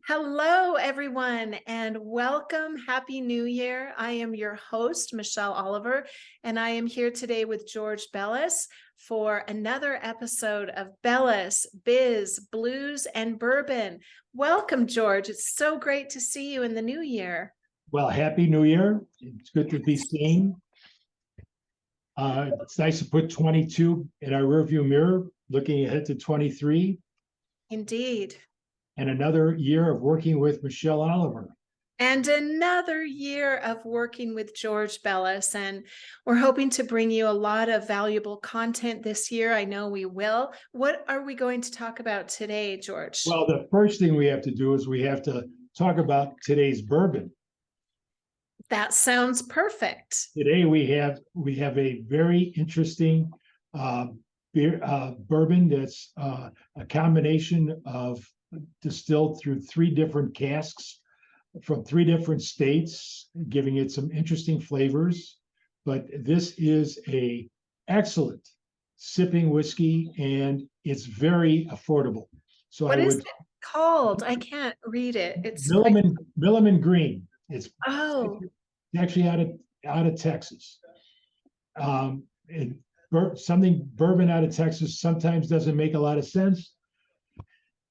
Hello, everyone, and welcome. Happy New Year. I am your host, Michelle Oliver, and I am here today with George Bellis for another episode of Bellis, Biz, Blues, and Bourbon. Welcome, George. It's so great to see you in the new year. Well, Happy New Year. It's good to be seen. It's nice to put 22 in our rearview mirror, looking ahead to 23 Indeed. and another year of working with Michelle Oliver. And another year of working with George Bellis. And we're hoping to bring you a lot of valuable content this year. I know we will. What are we going to talk about today, George? Well, the first thing we have to do is we have to talk about today's bourbon. That sounds perfect. Today we have a very interesting bourbon that's a combination of distilled through three different casks from three different states, giving it some interesting flavors. But this is a excellent sipping whiskey, and it's very affordable. So what is it called? I can't read it. It's Milliman Green. It's actually out of Texas. Something bourbon out of Texas sometimes doesn't make a lot of sense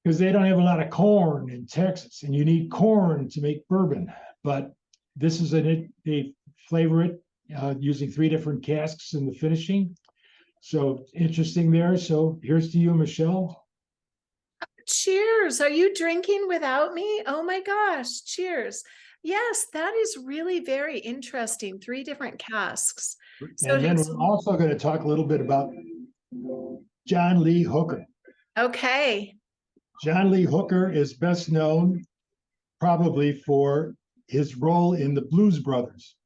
because they don't have a lot of corn in Texas, and you need corn to make bourbon. But this is they flavor it using three different casks in the finishing. So interesting there. So here's to you, Michelle. Cheers. Are you drinking without me? Oh my gosh. Cheers. Yes, that is really very interesting. Three different casks. So and then we're also going to talk a little bit about John Lee Hooker. Okay. John Lee Hooker is best known probably for his role in the Blues Brothers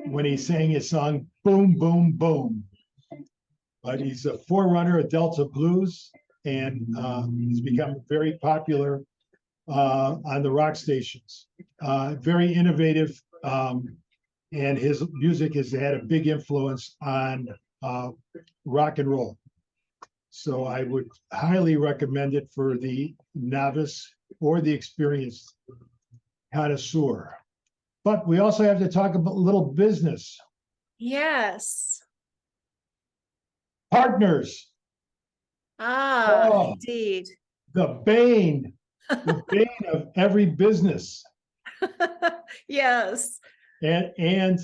when he sang his song Boom, Boom, Boom. But he's a forerunner of Delta Blues, and he's become very popular on the rock stations. Very innovative, and his music has had a big influence on rock and roll. So I would highly recommend it for the novice or the experienced connoisseur. But we also have to talk about a little business. Yes. Partners. Indeed. The bane of every business. Yes. And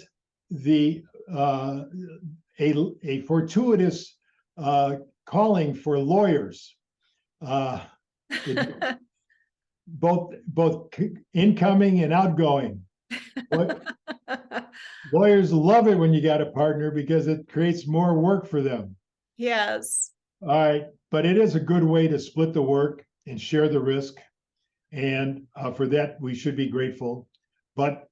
the a fortuitous calling for lawyers, both incoming and outgoing. But lawyers love it when you got a partner because it creates more work for them. Yes. All right, but it is a good way to split the work and share the risk, and for that we should be grateful. But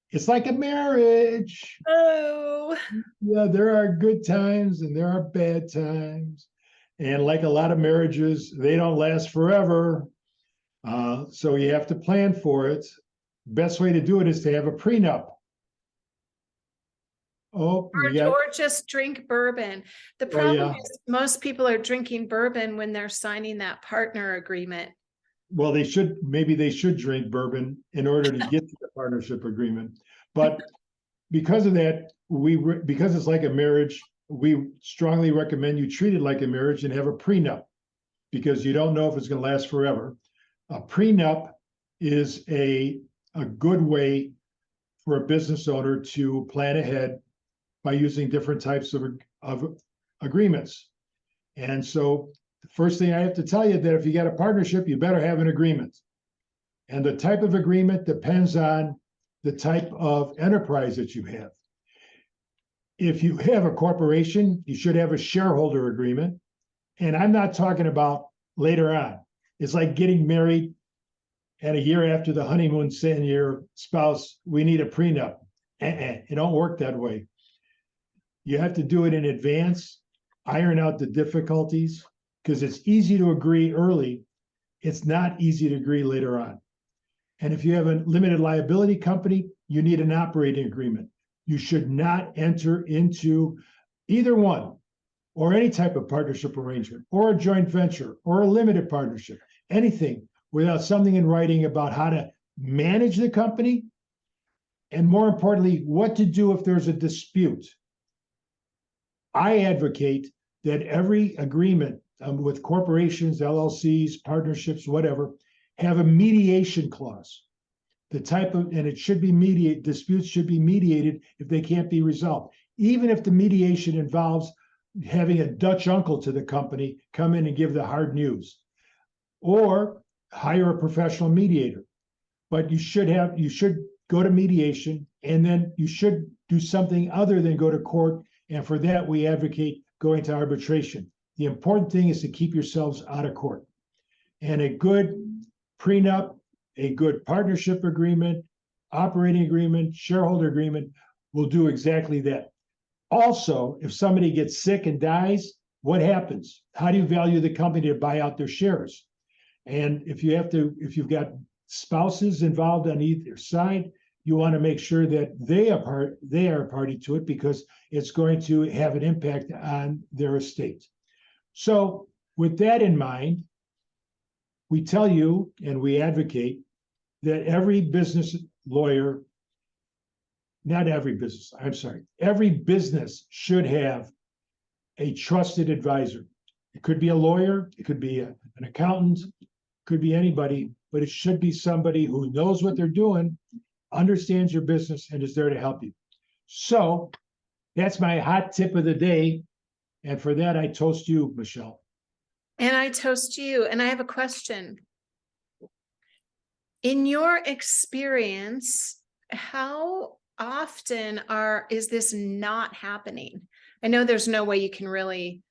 it's like a marriage. Oh. Yeah, there are good times and there are bad times. And like a lot of marriages, they don't last forever. So you have to plan for it. Best way to do it is to have a prenup. Or just drink bourbon. The problem is most people are drinking bourbon when they're signing that partner agreement. Well, maybe they should drink bourbon in order to get to the partnership agreement. But because of that, because it's like a marriage, we strongly recommend you treat it like a marriage and have a prenup, because you don't know if it's going to last forever. A prenup is a good way for a business owner to plan ahead by using different types of agreements. And so the first thing I have to tell you that if you got a partnership, you better have an agreement. And the type of agreement depends on the type of enterprise that you have. If you have a corporation, you should have a shareholder agreement. And I'm not talking about later on. It's like getting married and a year after the honeymoon saying to your spouse, we need a prenup. It don't work that way. You have to do it in advance, iron out the difficulties, because it's easy to agree early. It's not easy to agree later on. And if you have a limited liability company, you need an operating agreement. You should not enter into either one or any type of partnership arrangement or a joint venture or a limited partnership, anything without something in writing about how to manage the company, and more importantly, what to do if there's a dispute. I advocate that every agreement with corporations, LLCs, partnerships, whatever, have a mediation clause. And it should be disputes should be mediated if they can't be resolved. Even if the mediation involves having a Dutch uncle to the company come in and give the hard news, or hire a professional mediator. But you should go to mediation, and then you should do something other than go to court. And for that, we advocate going to arbitration. The important thing is to keep yourselves out of court. And a good prenup, a good partnership agreement, operating agreement, shareholder agreement will do exactly that. Also, if somebody gets sick and dies, what happens? How do you value the company to buy out their shares? And if you've got spouses involved on either side, you want to make sure that they are a party to it, because it's going to have an impact on their estate. So with that in mind, we tell you and we advocate that every business lawyer, every business should have a trusted advisor. It could be a lawyer, it could be an accountant, it could be anybody, but it should be somebody who knows what they're doing, understands your business, and is there to help you. So that's my hot tip of the day. And for that, I toast you, Michelle. And I toast you. And I have a question. In your experience, how often is this not happening? I know there's no way you can really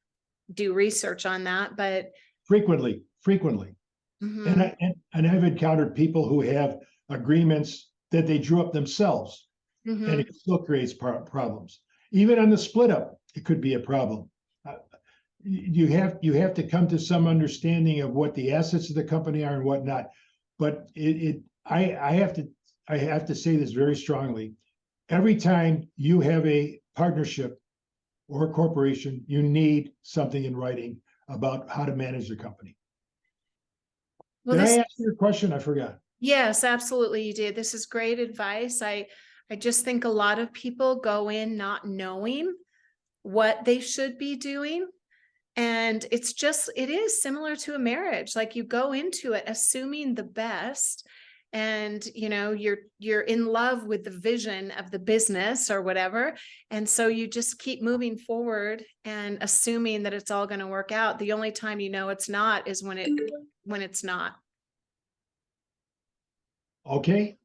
do research on that, but frequently. Mm-hmm. And I've encountered people who have agreements that they drew up themselves, mm-hmm. and it still creates problems. Even on the split up, it could be a problem. You have to come to some understanding of what the assets of the company are and whatnot. But I have to say this very strongly. Every time you have a partnership or a corporation, you need something in writing about how to manage the company. Did I answer your question? I forgot. Yes, absolutely, you did. This is great advice. I just think a lot of people go in not knowing what they should be doing. And it is similar to a marriage. Like, you go into it assuming the best, and you're in love with the vision of the business or whatever. And so you just keep moving forward and assuming that it's all going to work out. The only time you know it's not is when it's not. Okay.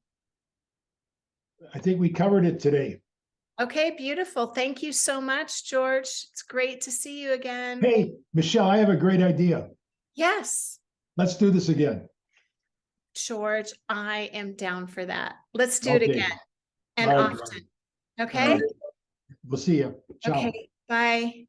I think we covered it today. Okay, beautiful. Thank you so much, George. It's great to see you again. Hey, Michelle, I have a great idea. Yes. Let's do this again. George, I am down for that. Let's do it again. And often. Okay. We'll see you. Ciao. Okay. Bye.